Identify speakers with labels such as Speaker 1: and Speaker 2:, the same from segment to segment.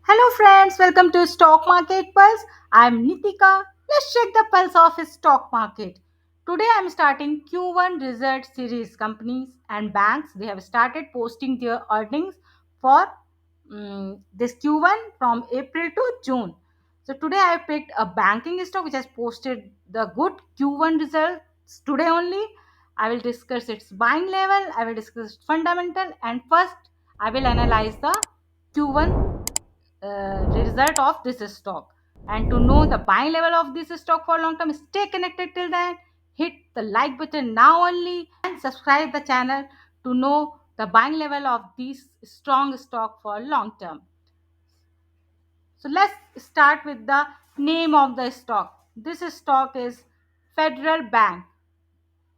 Speaker 1: Hello friends, welcome to Stock Market Pulse. I'm Nitika. Let's check the pulse of stock market. Today I'm starting Q1 result series. Companies and banks, they have started posting their earnings for this Q1 from April to June. So today I picked a banking stock which has posted the good Q1 results today only. I will discuss its buying level, I will discuss its fundamental, and first I will analyze the Q1 result of this stock. And to know the buying level of this stock for long term, stay connected till then. Hit the like button now only and subscribe the channel to know the buying level of this strong stock for long term. So let's start with the name of the stock. This stock is Federal Bank.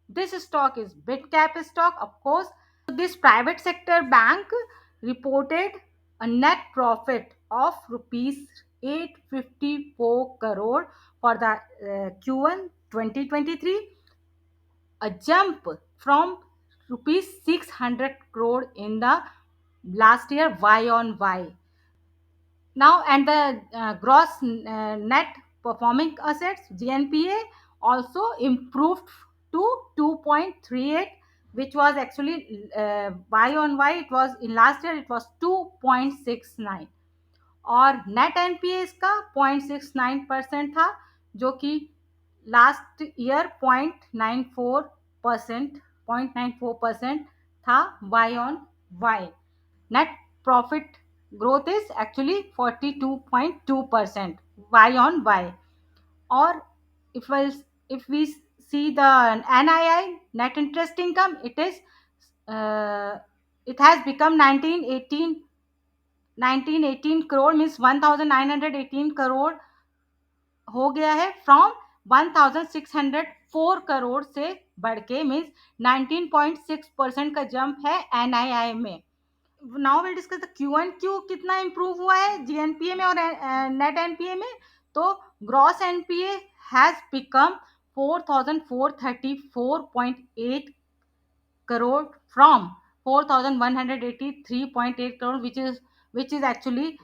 Speaker 1: This stock is big cap stock, of course. This private sector bank reported a net profit of rupees 854 crore for the Q1 2023, a jump from rupees 600 crore in the last year Y on Y. Now, and the gross net performing assets GNPA also improved to 2.38, which was actually y on y, it was in last year it was 2.69, और net NPA इसका 0.69% था, जो कि last year 0.94% था Y on Y. Net profit growth is actually 42.2% y on y. Or if I, if we see the NII, net interest income, uh, it has become 1918 crore, means 1918 crore हो गया है, from 1604 crore से बढ़ के, means 19.6% का jump है NII में. Now will discuss the Q and Q कितना इंप्रूव हुआ है जीएनपीए में और नेट एनपीए में. तो gross NPA has become 4434.8 crore from 4183.8 crore, which is actually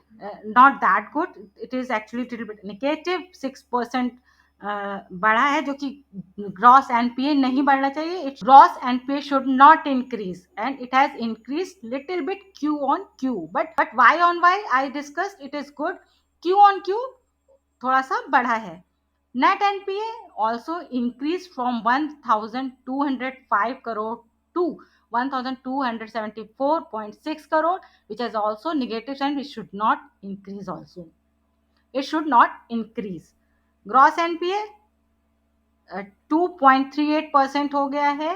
Speaker 1: not that good. It is actually a little bit negative 6% बढ़ा है, जो कि ग्रॉस एनपीए नहीं बढ़ना चाहिए. It gross NPA should not increase and it has increase little bit Q on Q, but Y on Y I discussed it is good. Q on Q थोड़ा सा बढ़ा है. Net NPA also increased from 1,205 crore to 1,274.6 crore, which is also negative sign. It should not increase also. It should not increase. Gross NPA 2.38% हो गया है.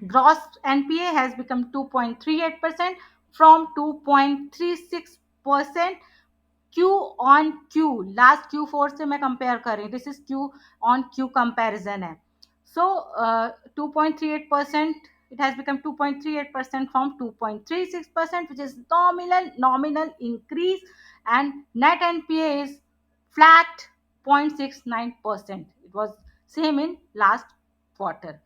Speaker 1: Gross NPA has become 2.38% from 2.36%. Q on Q, last Q4 से मैं compare कर रही हूँ, this is Q on Q comparison है. सो 2.38%, it has become 2.38% from 2.36%, which is nominal increase, and net NPA is flat 0.69%. It was same in last quarter.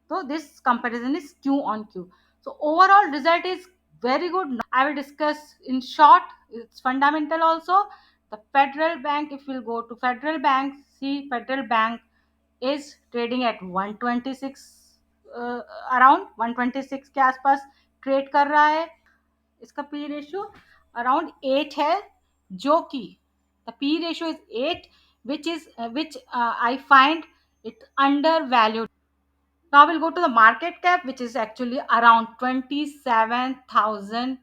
Speaker 1: So this comparison is Q on Q. So overall result is very good. I will discuss in short its fundamental also. The Federal Bank, if we'll go to Federal Bank, see Federal Bank is trading at 126, around 126 के आसपास trade कर रहा है. इसका P ratio around 8 है, जो कि the P ratio is 8, which I find it undervalued. Now we'll go to the market cap, which is actually around 27,000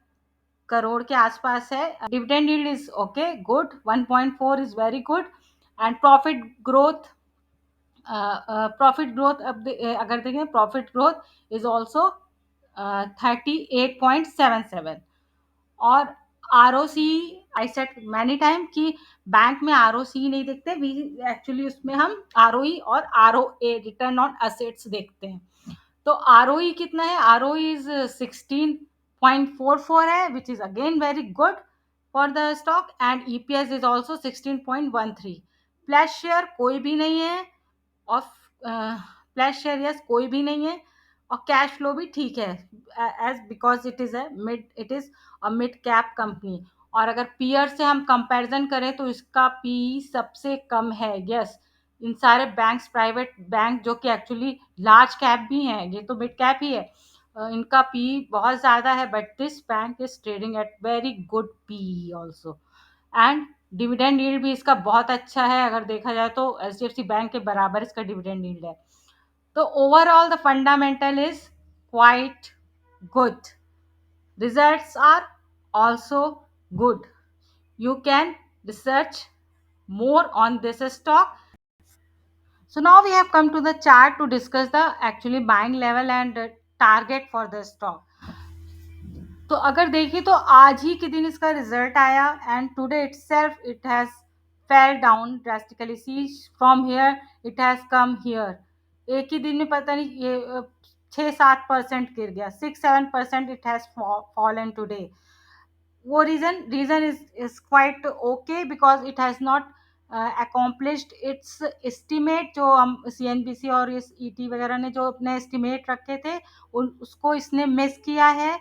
Speaker 1: crore के आसपास है. Dividend yield is okay, good, 1.4 is very good. And profit growth अब अगर देखें, profit growth is also 38.77. और R ओ सी, आई set many time कि bank में R O सी नहीं देखते, वी एक्चुअली उसमें हम आर ओ ई और R O A, return on assets, देखते हैं. तो आर ओ ई कितना है, आर ओ इज 16.44 है, which is again very good for the stock. And EPS is also 16.13. Plus share कोई भी नहीं है, और प्लस शेयर यस कोई भी नहीं है, और कैश फ्लो भी ठीक है, as because it is a mid cap company. और अगर पीयर से हम कंपैरिजन करें तो इसका पी सबसे कम है। यस, इन सारे बैंक्स, प्राइवेट बैंक जो कि एक्चुअली लार्ज कैप भी हैं, ये तो मिड कैप ही है, इनका पी बहुत ज़्यादा है, but this bank is trading at very good P also. And dividend yield भी इसका बहुत अच्छा है, अगर देखा जाए तो एच बैंक के बराबर इसका डिविडेंड यील्ड है। तो overall the fundamental is quite good, results are also good. You can research more on this stock. So now we have come to the chart to discuss the actually buying level and target for the stock. तो अगर देखिए तो आज ही के दिन इसका result आया and today itself it has fall down drastically. See from here it has come here, एक ही दिन में पता नहीं ये 6-7% गिर गया, 6-7% इट हैज फॉलन टुडे। वो reason is quite okay because it has not accomplished its estimate। जो हम CNBC और इस ET वगैरह ने जो अपने एस्टिमेट रखे थे उसको इसने मिस किया है,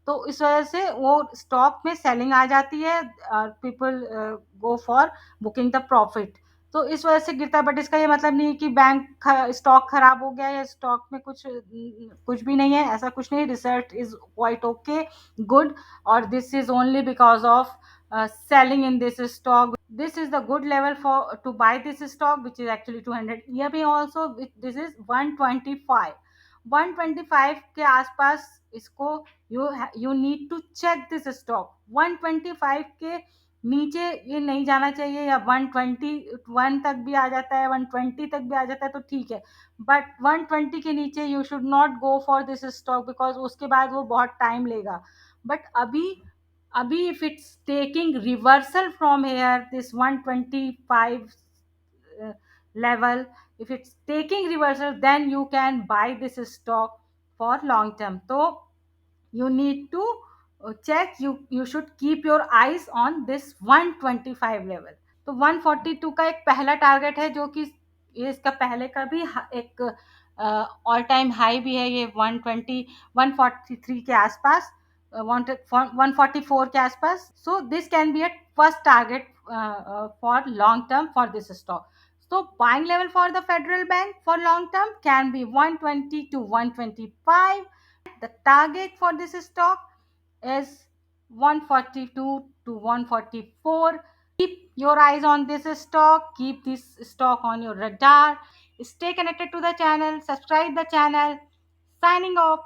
Speaker 1: तो इस वजह से वो स्टॉक में सेलिंग आ जाती है, people go for booking the profit, तो इस वजह से गिरता है। बट इसका ये मतलब नहीं है कि बैंक स्टॉक खराब हो गया या स्टॉक में कुछ भी नहीं है, ऐसा कुछ नहीं। Research is quite okay, good, or this is only because of selling in this stock. This is the good level for to buy this stock, which is actually 200 year में also this is 125, 125 के आसपास इसको you need to check this stock। 125 के नीचे ये नहीं जाना चाहिए, या 121 तक भी आ जाता है, 120 तक भी आ जाता है तो ठीक है, बट 120 के नीचे you should not go for this stock because उसके बाद वो बहुत टाइम लेगा। बट अभी if it's taking reversal from here this 125 uh, level, if it's taking reversal then you can buy this stock for long term। So you need to check, you should keep your eyes on this 125 level। तो 142 का एक पहला target है जो कि ये इसका पहले का भी एक ऑल टाइम हाई भी है, ये 120 143 के आसपास, 144 के आसपास। So this can be a first target for long term for this stock. So buying level for the Federal Bank for long term can be 120 to 125. The target for this stock is 142 to 144. Keep your eyes on this stock, keep this stock on your radar, stay connected to the channel, subscribe the channel. Signing off.